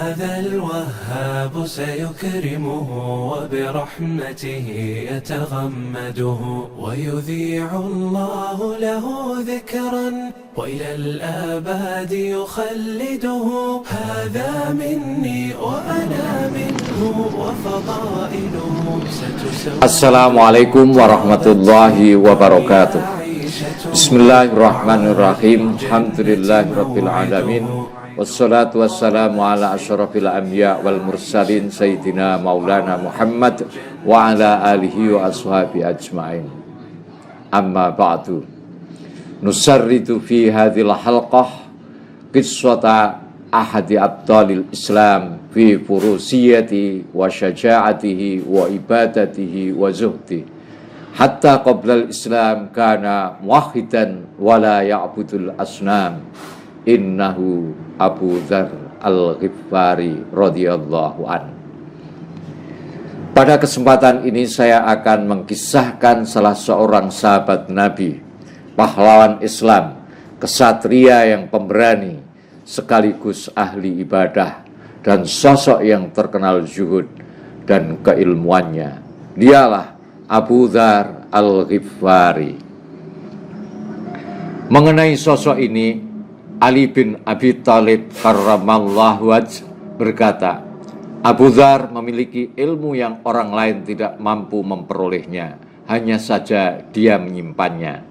هذا الوهاب سيكرمه وبرحمته يتغمده ويذيع الله له ذكرا وإلى الآباد يخلده هذا مني وأنا منه وفضائله Assalamualaikum warahmatullahi wabarakatuh. Bismillahirrahmanirrahim. Alhamdulillahirabbil alamin. Wassalatu wassalamu ala asyrafil anbiya wal mursalin sayyidina maulana Muhammad wa ala alihi wa ashabi ajmain. Amma ba'du. Nusarridu fi hadhil halqah qissata ahadi abdalil Islam fi furusiyati wa syaja'atihi wa ibadatihi wa zuhdi hatta qabla al-Islam kana muwahhidan wa la ya'budul asnam. Innahu Abu Dzar Al-Ghifari radhiyallahu an. Pada kesempatan ini saya akan mengkisahkan salah seorang sahabat Nabi, pahlawan Islam, kesatria yang pemberani, sekaligus ahli ibadah dan sosok yang terkenal zuhud dan keilmuannya. Dialah Abu Dzar Al-Ghifari. Mengenai sosok ini, Ali bin Abi Thalib karramallahu wajh berkata, Abu Dzar memiliki ilmu yang orang lain tidak mampu memperolehnya, hanya saja dia menyimpannya.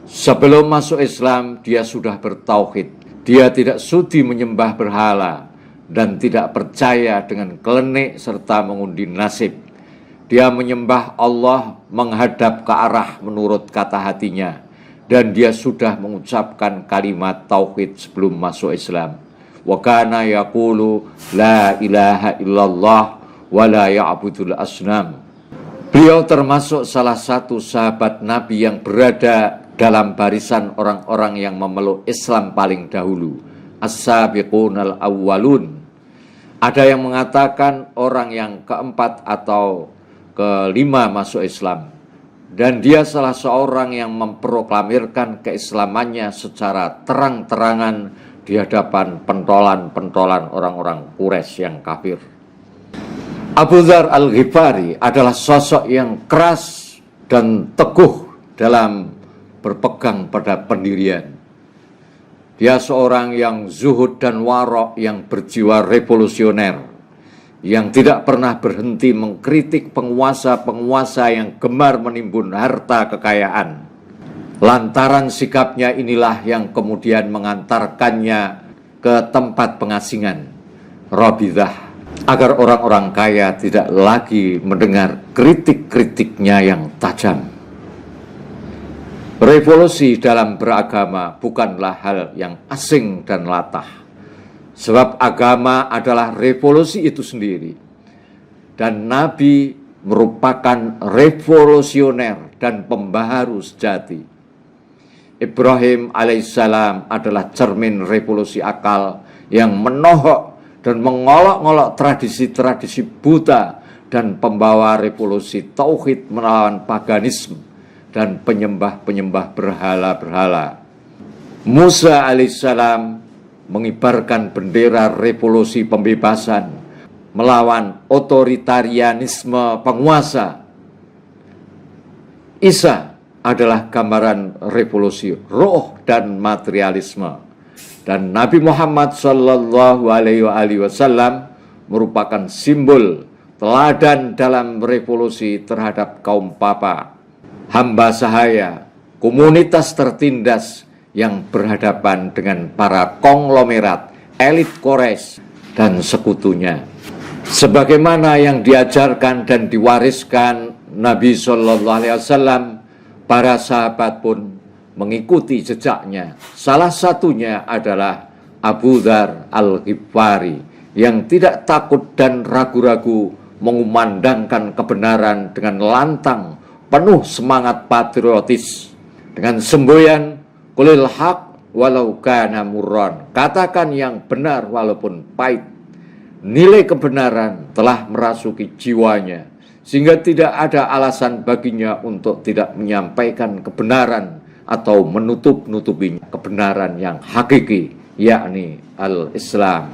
Sebelum masuk Islam, dia sudah bertauhid. Dia tidak sudi menyembah berhala dan tidak percaya dengan klenik serta mengundi nasib. Dia menyembah Allah menghadap ke arah menurut kata hatinya, dan dia sudah mengucapkan kalimat tauhid sebelum masuk Islam. Wa kana yaqulu la ilaha illallah wa la ya'budul asnam. Beliau termasuk salah satu sahabat Nabi yang berada dalam barisan orang-orang yang memeluk Islam paling dahulu, as-sabiqunal awwalun. Ada yang mengatakan orang yang keempat atau kelima masuk Islam, dan dia salah seorang yang memproklamirkan keislamannya secara terang-terangan di hadapan pentolan-pentolan orang-orang Quraisy yang kafir. Abu Dzar Al-Ghifari adalah sosok yang keras dan teguh dalam berpegang pada pendirian. Dia seorang yang zuhud dan warok, yang berjiwa revolusioner, yang tidak pernah berhenti mengkritik penguasa-penguasa yang gemar menimbun harta kekayaan. Lantaran sikapnya inilah yang kemudian mengantarkannya ke tempat pengasingan, Rabidah, agar orang-orang kaya tidak lagi mendengar kritik-kritiknya yang tajam. Revolusi dalam beragama bukanlah hal yang asing dan latah. Sebab agama adalah revolusi itu sendiri. Dan Nabi merupakan revolusioner dan pembaharu sejati. Ibrahim alaihissalam adalah cermin revolusi akal yang menohok dan mengolok-olok tradisi-tradisi buta dan pembawa revolusi tauhid melawan paganisme dan penyembah-penyembah berhala-berhala. Musa alaihissalam mengibarkan bendera revolusi pembebasan melawan otoritarianisme penguasa. Isa adalah gambaran revolusi roh dan materialisme, dan Nabi Muhammad sallallahu alaihi wasallam merupakan simbol teladan dalam revolusi terhadap kaum papa, hamba sahaya, komunitas tertindas yang berhadapan dengan para konglomerat, elit Quraisy dan sekutunya. Sebagaimana yang diajarkan dan diwariskan Nabi Shallallahu Alaihi Wasallam, para sahabat pun mengikuti jejaknya. Salah satunya adalah Abu Dzar Al-Ghifari yang tidak takut dan ragu-ragu mengumandangkan kebenaran dengan lantang, penuh semangat patriotis, dengan semboyan qulil haq walau kana murran. Katakan yang benar walaupun pahit. Nilai kebenaran telah merasuki jiwanya, sehingga tidak ada alasan baginya untuk tidak menyampaikan kebenaran atau menutup-nutupinya kebenaran yang hakiki, yakni al-Islam.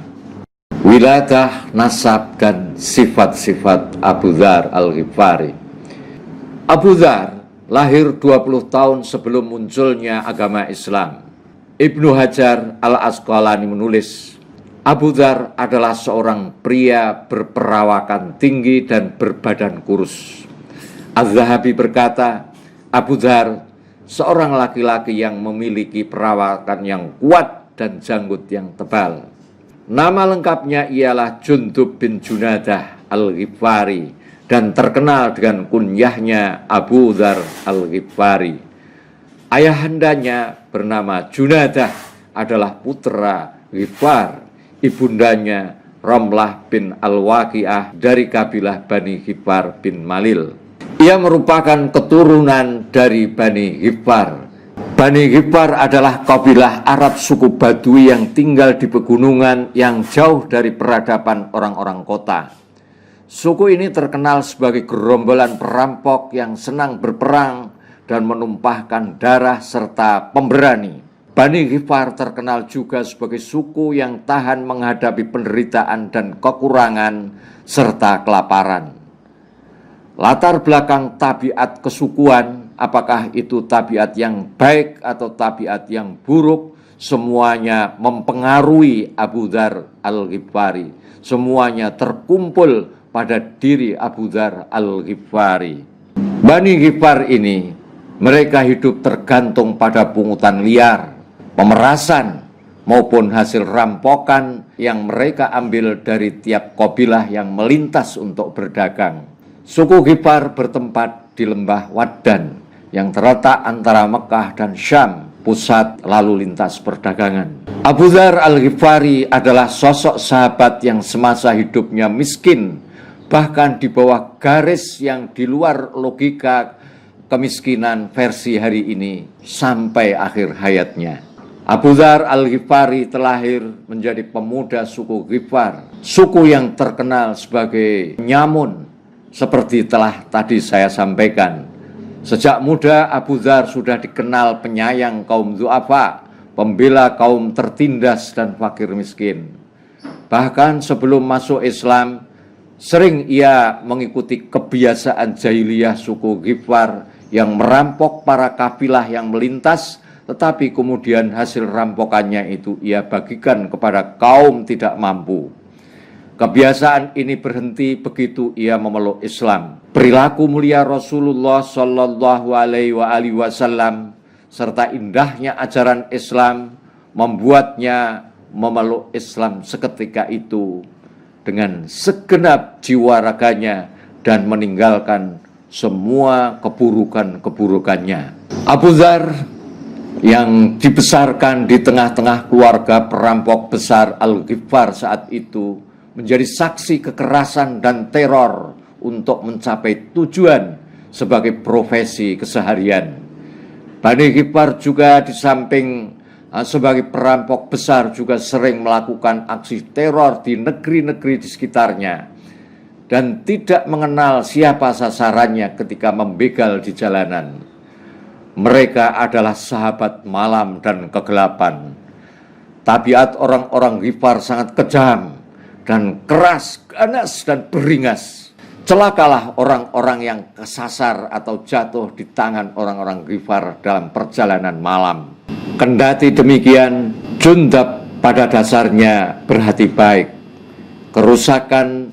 wiladah, nasab, dan sifat-sifat Abu Dzar Al-Ghifari. Abu Dzar lahir 20 tahun sebelum munculnya agama Islam. Ibnu Hajar Al-Asqalani menulis, Abu Dzar adalah seorang pria berperawakan tinggi dan berbadan kurus. Az-Zahabi berkata, Abu Dzar seorang laki-laki yang memiliki perawakan yang kuat dan janggut yang tebal. Nama lengkapnya ialah Jundub bin Junadah Al-Ghifari dan terkenal dengan kunyahnya Abu Dzar Al-Ghifari. Ayahandanya bernama Junadah adalah putra Ghifar, ibundanya Ramlah bin Al-Waqi'ah dari kabilah Bani Ghifar bin Malil. Ia merupakan keturunan dari Bani Ghifar. Bani Ghifar adalah kabilah Arab suku Badui yang tinggal di pegunungan yang jauh dari peradaban orang-orang kota. Suku ini terkenal sebagai gerombolan perampok yang senang berperang dan menumpahkan darah serta pemberani. Bani Ghifar terkenal juga sebagai suku yang tahan menghadapi penderitaan dan kekurangan serta kelaparan. Latar belakang tabiat kesukuan, apakah itu tabiat yang baik atau tabiat yang buruk, semuanya mempengaruhi Abu Dzar Al-Ghifari. Semuanya terkumpul pada diri Abu Dzar Al-Ghifari. Bani Ghifar ini, mereka hidup tergantung pada pungutan liar, pemerasan, maupun hasil rampokan yang mereka ambil dari tiap kabilah yang melintas untuk berdagang. Suku Ghifar bertempat di lembah Waddan yang terletak antara Mekah dan Syam, pusat lalu lintas perdagangan. Abu Dzar Al-Ghifari adalah sosok sahabat yang semasa hidupnya miskin, bahkan di bawah garis yang di luar logika kemiskinan versi hari ini sampai akhir hayatnya. Abu Dzar Al-Ghifari terlahir menjadi pemuda suku Ghifar, suku yang terkenal sebagai nyamun. Seperti telah tadi saya sampaikan, sejak muda Abu Dzar sudah dikenal penyayang kaum du'afa, pembela kaum tertindas dan fakir miskin. Bahkan sebelum masuk Islam, sering ia mengikuti kebiasaan jahiliyah suku Ghifar yang merampok para kafilah yang melintas, tetapi kemudian hasil rampokannya itu ia bagikan kepada kaum tidak mampu. Kebiasaan ini berhenti begitu ia memeluk Islam. Perilaku mulia Rasulullah Shallallahu Alaihi Wasallam serta indahnya ajaran Islam membuatnya memeluk Islam seketika itu dengan segenap jiwa raganya dan meninggalkan semua keburukan-keburukannya. Abu Dzar yang dibesarkan di tengah-tengah keluarga perampok besar Al-Ghifar saat itu menjadi saksi kekerasan dan teror untuk mencapai tujuan sebagai profesi keseharian. Bani Ghifar juga di samping sebagai perampok besar juga sering melakukan aksi teror di negeri-negeri di sekitarnya dan tidak mengenal siapa sasarannya ketika membegal di jalanan. Mereka adalah sahabat malam dan kegelapan. Tabiat orang-orang Ghifar sangat kejam dan keras, ganas, dan beringas. Celakalah orang-orang yang kesasar atau jatuh di tangan orang-orang Ghifar dalam perjalanan malam. Kendati demikian, Jundab pada dasarnya berhati baik. Kerusakan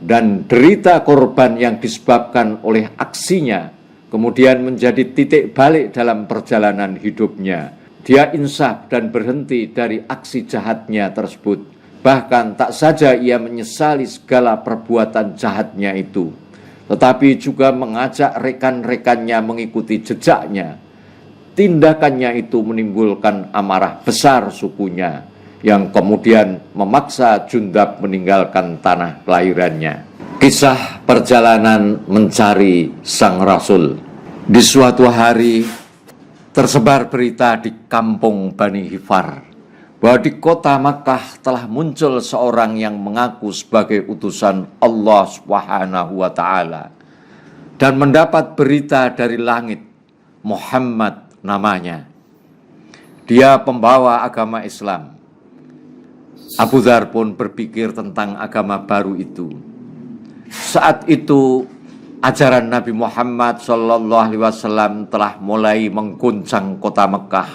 dan derita korban yang disebabkan oleh aksinya kemudian menjadi titik balik dalam perjalanan hidupnya. Dia insaf dan berhenti dari aksi jahatnya tersebut. Bahkan tak saja ia menyesali segala perbuatan jahatnya itu, tetapi juga mengajak rekan-rekannya mengikuti jejaknya. Tindakannya itu menimbulkan amarah besar sukunya, yang kemudian memaksa Jundab meninggalkan tanah kelahirannya. Kisah perjalanan mencari Sang Rasul. Di suatu hari, tersebar berita di kampung Bani Ghifar bahwa di kota Makkah telah muncul seorang yang mengaku sebagai utusan Allah Subhanahu wa Ta'ala dan mendapat berita dari langit. Muhammad namanya. Dia pembawa agama Islam. Abu Dzar pun berpikir tentang agama baru itu. Saat itu ajaran Nabi Muhammad SAW telah mulai mengguncang kota Mekah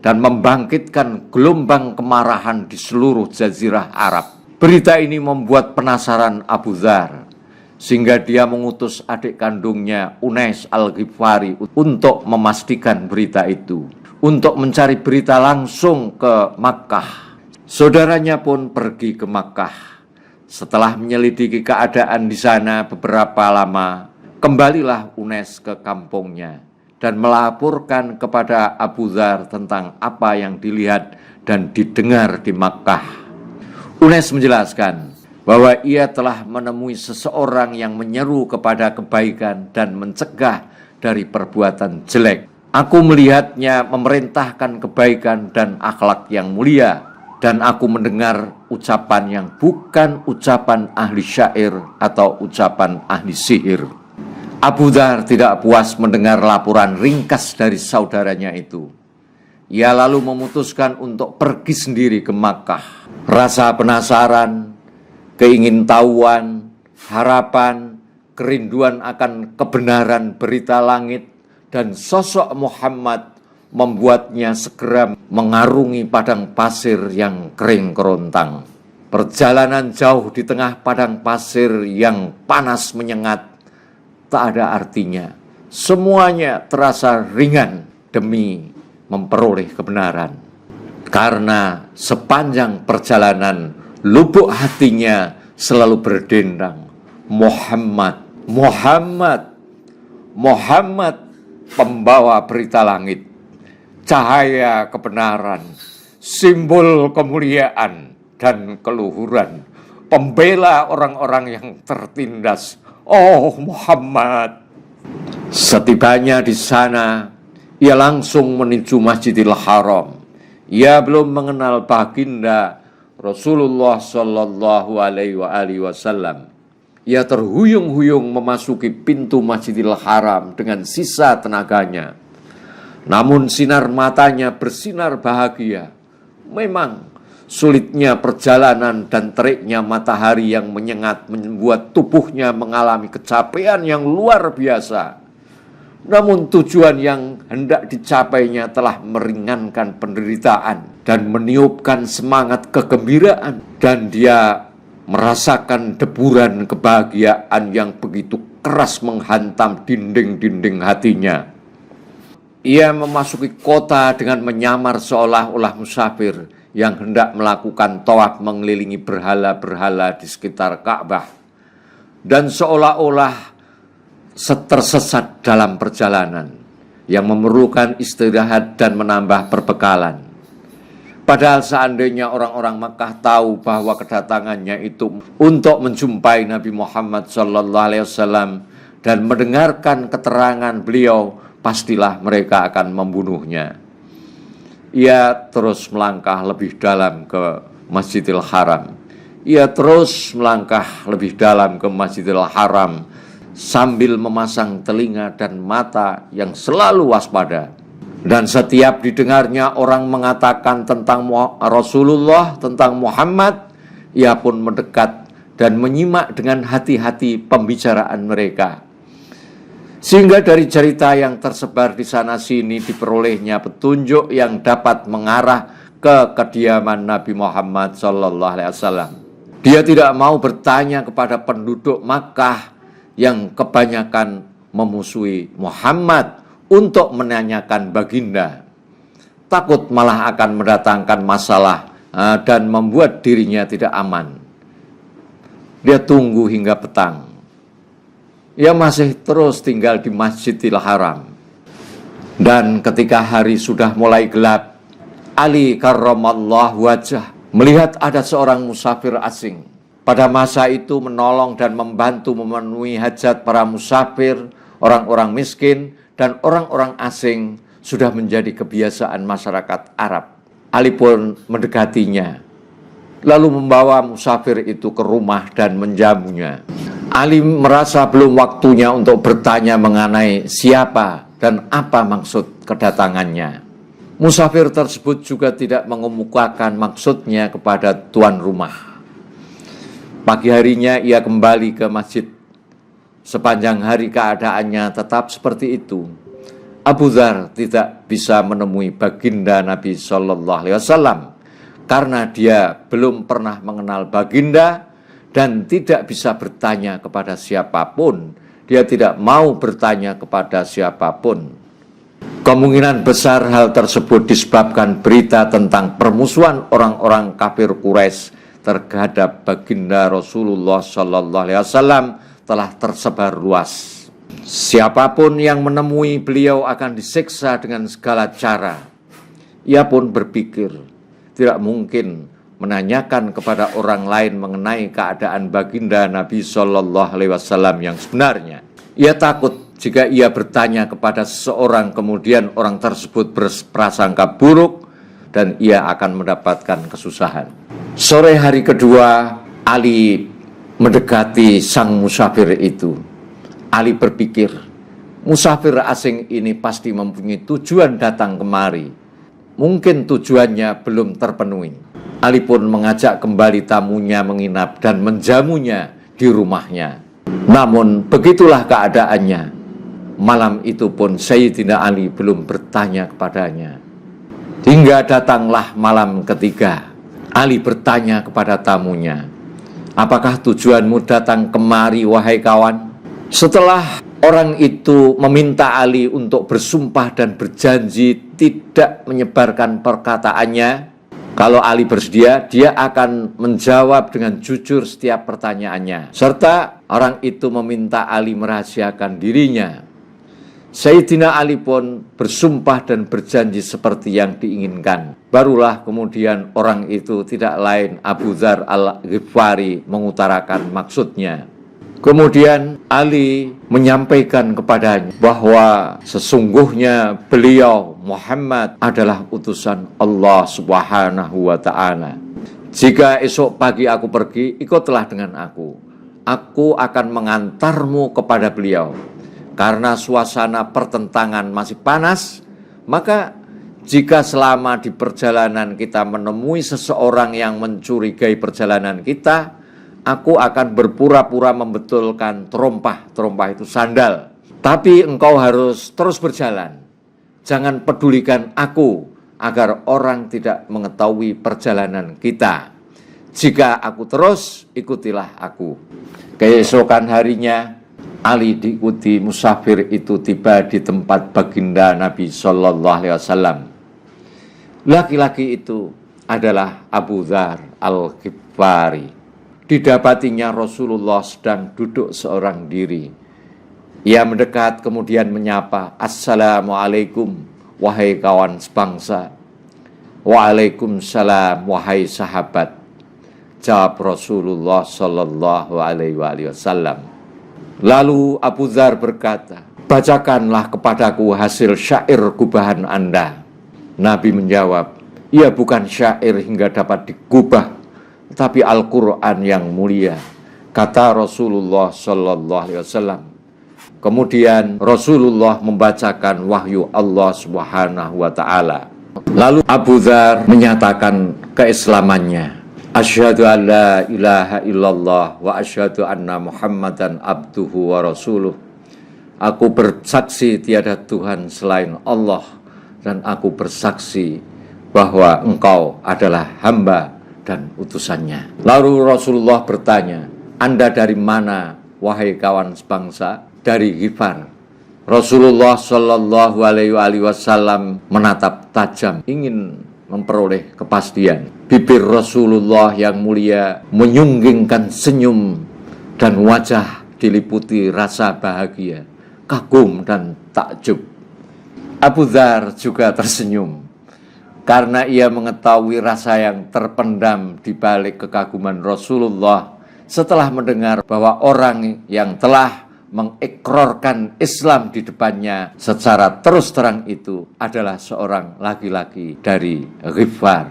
dan membangkitkan gelombang kemarahan di seluruh jazirah Arab. Berita ini membuat penasaran Abu Dzar, sehingga dia mengutus adik kandungnya Unais Al-Ghifari untuk memastikan berita itu, untuk mencari berita langsung ke Makkah. Saudaranya pun pergi ke Makkah. Setelah menyelidiki keadaan di sana beberapa lama, kembalilah Unais ke kampungnya dan melaporkan kepada Abu Dzar tentang apa yang dilihat dan didengar di Makkah. Unais menjelaskan bahwa ia telah menemui seseorang yang menyeru kepada kebaikan dan mencegah dari perbuatan jelek. Aku melihatnya memerintahkan kebaikan dan akhlak yang mulia, dan aku mendengar ucapan yang bukan ucapan ahli syair atau ucapan ahli sihir. Abu Dzar tidak puas mendengar laporan ringkas dari saudaranya itu. Ia lalu memutuskan untuk pergi sendiri ke Makkah. Rasa penasaran, keingintahuan, harapan, kerinduan akan kebenaran berita langit, dan sosok Muhammad membuatnya segera mengarungi padang pasir yang kering kerontang. Perjalanan jauh di tengah padang pasir yang panas menyengat tak ada artinya. Semuanya terasa ringan demi memperoleh kebenaran. Karena sepanjang perjalanan lubuk hatinya selalu berdendang, Muhammad, Muhammad, Muhammad, pembawa berita langit, cahaya kebenaran, simbol kemuliaan dan keluhuran, pembela orang-orang yang tertindas. Oh Muhammad. Setibanya di sana, ia langsung menuju Masjidil Haram. Ia belum mengenal baginda Rasulullah Shallallahu Alaihi Wasallam. Ia terhuyung-huyung memasuki pintu Masjidil Haram dengan sisa tenaganya. Namun sinar matanya bersinar bahagia. Memang sulitnya perjalanan dan teriknya matahari yang menyengat membuat tubuhnya mengalami kecapean yang luar biasa. Namun tujuan yang hendak dicapainya telah meringankan penderitaan dan meniupkan semangat kegembiraan. Dan dia merasakan deburan kebahagiaan yang begitu keras menghantam dinding-dinding hatinya. Ia memasuki kota dengan menyamar seolah-olah musafir yang hendak melakukan tawaf mengelilingi berhala-berhala di sekitar Ka'bah, dan seolah-olah tersesat dalam perjalanan yang memerlukan istirahat dan menambah perbekalan. Padahal seandainya orang-orang Makkah tahu bahwa kedatangannya itu untuk menjumpai Nabi Muhammad SAW dan mendengarkan keterangan beliau, pastilah mereka akan membunuhnya. Ia terus melangkah lebih dalam ke Masjidil Haram. Ia terus melangkah lebih dalam ke Masjidil Haram sambil memasang telinga dan mata yang selalu waspada. Dan setiap didengarnya orang mengatakan tentang Rasulullah, tentang Muhammad, ia pun mendekat dan menyimak dengan hati-hati pembicaraan mereka. Sehingga dari cerita yang tersebar di sana-sini diperolehnya petunjuk yang dapat mengarah ke kediaman Nabi Muhammad SAW. Dia tidak mau bertanya kepada penduduk Makkah yang kebanyakan memusuhi Muhammad untuk menanyakan baginda. Takut malah akan mendatangkan masalah dan membuat dirinya tidak aman. Dia tunggu hingga petang. Ia masih terus tinggal di Masjidil Haram. Dan ketika hari sudah mulai gelap, Ali karramallahu wajah melihat ada seorang musafir asing. Pada masa itu menolong dan membantu memenuhi hajat para musafir, orang-orang miskin, dan orang-orang asing sudah menjadi kebiasaan masyarakat Arab. Ali pun mendekatinya, lalu membawa musafir itu ke rumah dan menjamunya. Ali merasa belum waktunya untuk bertanya mengenai siapa dan apa maksud kedatangannya. Musafir tersebut juga tidak mengemukakan maksudnya kepada tuan rumah. Pagi harinya ia kembali ke masjid. Sepanjang hari keadaannya tetap seperti itu. Abu Dzar tidak bisa menemui baginda Nabi Shallallahu Alaihi Wasallam karena dia belum pernah mengenal baginda dan tidak bisa bertanya kepada siapapun. Dia tidak mau bertanya kepada siapapun. Kemungkinan besar hal tersebut disebabkan berita tentang permusuhan orang-orang kafir Quraisy terhadap baginda Rasulullah Shallallahu Alaihi Wasallam telah tersebar luas. Siapapun yang menemui beliau akan disiksa dengan segala cara. Ia pun berpikir, tidak mungkin menanyakan kepada orang lain mengenai keadaan baginda Nabi Shallallahu Alaihi Wasallam yang sebenarnya. Ia takut jika ia bertanya kepada seseorang, kemudian orang tersebut berprasangka buruk dan ia akan mendapatkan kesusahan. Sore hari kedua, Ali mendekati sang musafir itu. Ali berpikir, musafir asing ini pasti mempunyai tujuan datang kemari. Mungkin tujuannya belum terpenuhi. Ali pun mengajak kembali tamunya menginap dan menjamunya di rumahnya. Namun begitulah keadaannya. Malam itu pun Sayyidina Ali belum bertanya kepadanya. Hingga datanglah malam ketiga. Ali bertanya kepada tamunya, apakah tujuanmu datang kemari wahai kawan? Setelah orang itu meminta Ali untuk bersumpah dan berjanji tidak menyebarkan perkataannya, kalau Ali bersedia, dia akan menjawab dengan jujur setiap pertanyaannya. Serta orang itu meminta Ali merahasiakan dirinya. Sayyidina Ali pun bersumpah dan berjanji seperti yang diinginkan. Barulah kemudian orang itu tidak lain Abu Dzar Al-Ghifari mengutarakan maksudnya. Kemudian Ali menyampaikan kepadanya bahwa sesungguhnya beliau Muhammad adalah utusan Allah Subhanahu wa Ta'ala. Jika esok pagi aku pergi, ikutlah dengan aku. Aku akan mengantarmu kepada beliau. Karena suasana pertentangan masih panas, maka jika selama di perjalanan kita menemui seseorang yang mencurigai perjalanan kita, aku akan berpura-pura membetulkan terompah itu sandal. Tapi engkau harus terus berjalan. Jangan pedulikan aku agar orang tidak mengetahui perjalanan kita. Jika aku terus, ikutilah aku. Keesokan harinya, Ali diikuti musafir itu tiba di tempat baginda Nabi Shallallahu Alaihi Wasallam. Laki-laki itu adalah Abu Dzar Al-Ghifari. Didapatinya Rasulullah sedang duduk seorang diri. Ia mendekat kemudian menyapa, Assalamualaikum wahai kawan sebangsa. Waalaikumsalam wahai sahabat. Jawab Rasulullah Shallallahu Alaihi Wasallam. Lalu Abu Dzar berkata, bacakanlah kepadaku hasil syair gubahan Anda. Nabi menjawab, ia bukan syair hingga dapat digubah, tapi Al-Quran yang mulia, kata Rasulullah Sallallahu Alaihi Wasallam. Kemudian Rasulullah membacakan wahyu Allah Subhanahu wa Ta'ala. Lalu Abu Dzar menyatakan keislamannya. Asyhadu an la ilaha illallah wa asyhadu anna Muhammadan abduhu wa rasuluh. Aku bersaksi tiada Tuhan selain Allah, dan aku bersaksi bahwa engkau adalah hamba dan utusannya. Lalu Rasulullah bertanya, Anda dari mana wahai kawan sebangsa? Dari Ghifar. Rasulullah Shallallahu Alaihi Wasallam menatap tajam, ingin memperoleh kepastian. Bibir Rasulullah yang mulia menyunggingkan senyum dan wajah diliputi rasa bahagia, kagum dan takjub. Abu Dzar juga tersenyum karena ia mengetahui rasa yang terpendam di balik kekaguman Rasulullah setelah mendengar bahwa orang yang telah mengikrarkan Islam di depannya secara terus terang itu adalah seorang laki-laki dari Ghifar.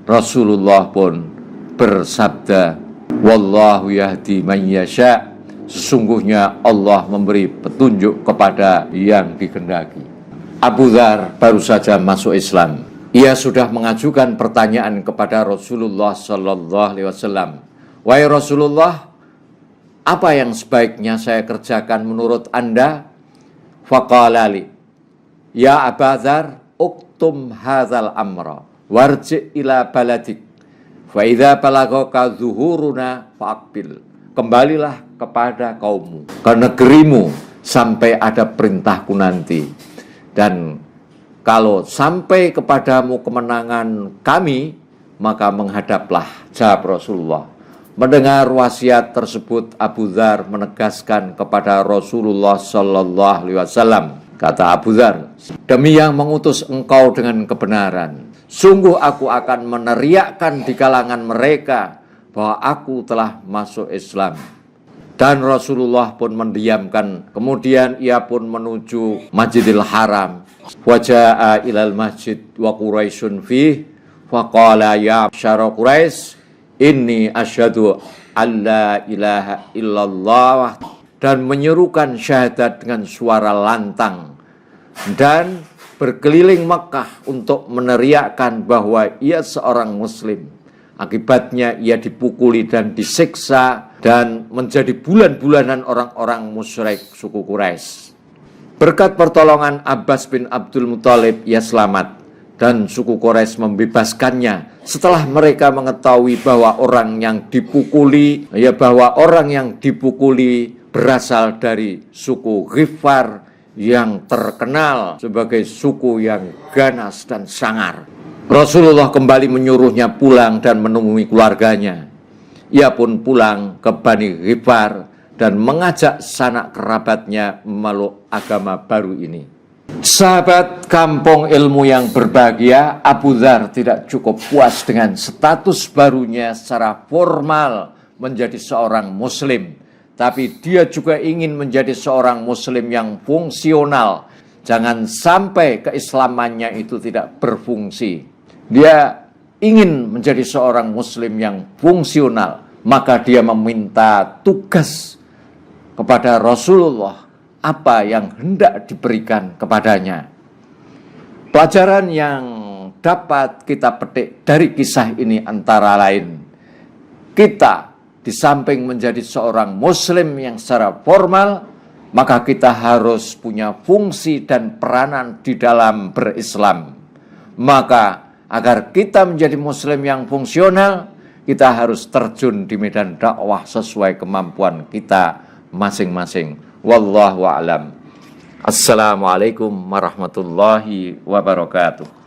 Rasulullah pun bersabda, Wallahu yahdi man yasha. Sesungguhnya Allah memberi petunjuk kepada yang dikehendaki. Abu Dzar baru saja masuk Islam. Ia sudah mengajukan pertanyaan kepada Rasulullah Sallallahu Alaihi Wasallam. Wahai Rasulullah, apa yang sebaiknya saya kerjakan menurut Anda? Faqala li, ya Abu Dzar, uktum hadzal amra warji ila baladik fa idza balagaka zuhuruna faqbil. Kembalilah kepada kaummu, ke negerimu sampai ada perintahku nanti. Dan kalau sampai kepadamu kemenangan kami, maka menghadaplah, jawab Rasulullah. Mendengar wasiat tersebut, Abu Dzar menegaskan kepada Rasulullah Sallallahu Alaihi Wasallam. Kata Abu Dzar, demi yang mengutus engkau dengan kebenaran, sungguh aku akan meneriakkan di kalangan mereka bahwa aku telah masuk Islam. Dan Rasulullah pun mendiamkan. Kemudian ia pun menuju Masjidil Haram. Waja'a ilal masjid wa Quraisyun fih. Faqala ya syara Quraisy, inni asyhadu alla ilaha illallah. Dan menyerukan syahadat dengan suara lantang. Dan berkeliling Makkah untuk meneriakkan bahwa ia seorang muslim. Akibatnya ia dipukuli dan disiksa dan menjadi bulan-bulanan orang-orang musyrik suku Quraisy. Berkat pertolongan Abbas bin Abdul Muthalib, ia selamat dan suku Quraisy membebaskannya setelah mereka mengetahui bahwa orang yang dipukuli berasal dari suku Ghifar yang terkenal sebagai suku yang ganas dan sangar. Rasulullah kembali menyuruhnya pulang dan menemui keluarganya. Ia pun pulang ke Bani Ghifar dan mengajak sanak kerabatnya memeluk agama baru ini. Sahabat kampung ilmu yang berbahagia, Abu Dzar tidak cukup puas dengan status barunya secara formal menjadi seorang muslim. Tapi dia juga ingin menjadi seorang muslim yang fungsional. Jangan sampai keislamannya itu tidak berfungsi. Dia ingin menjadi seorang muslim yang fungsional, maka dia meminta tugas kepada Rasulullah apa yang hendak diberikan kepadanya. Pelajaran yang dapat kita petik dari kisah ini antara lain, kita di samping menjadi seorang muslim yang secara formal, maka kita harus punya fungsi dan peranan di dalam berislam. Maka agar kita menjadi muslim yang fungsional, kita harus terjun di medan dakwah sesuai kemampuan kita masing-masing. Wallahu a'lam. Assalamualaikum warahmatullahi wabarakatuh.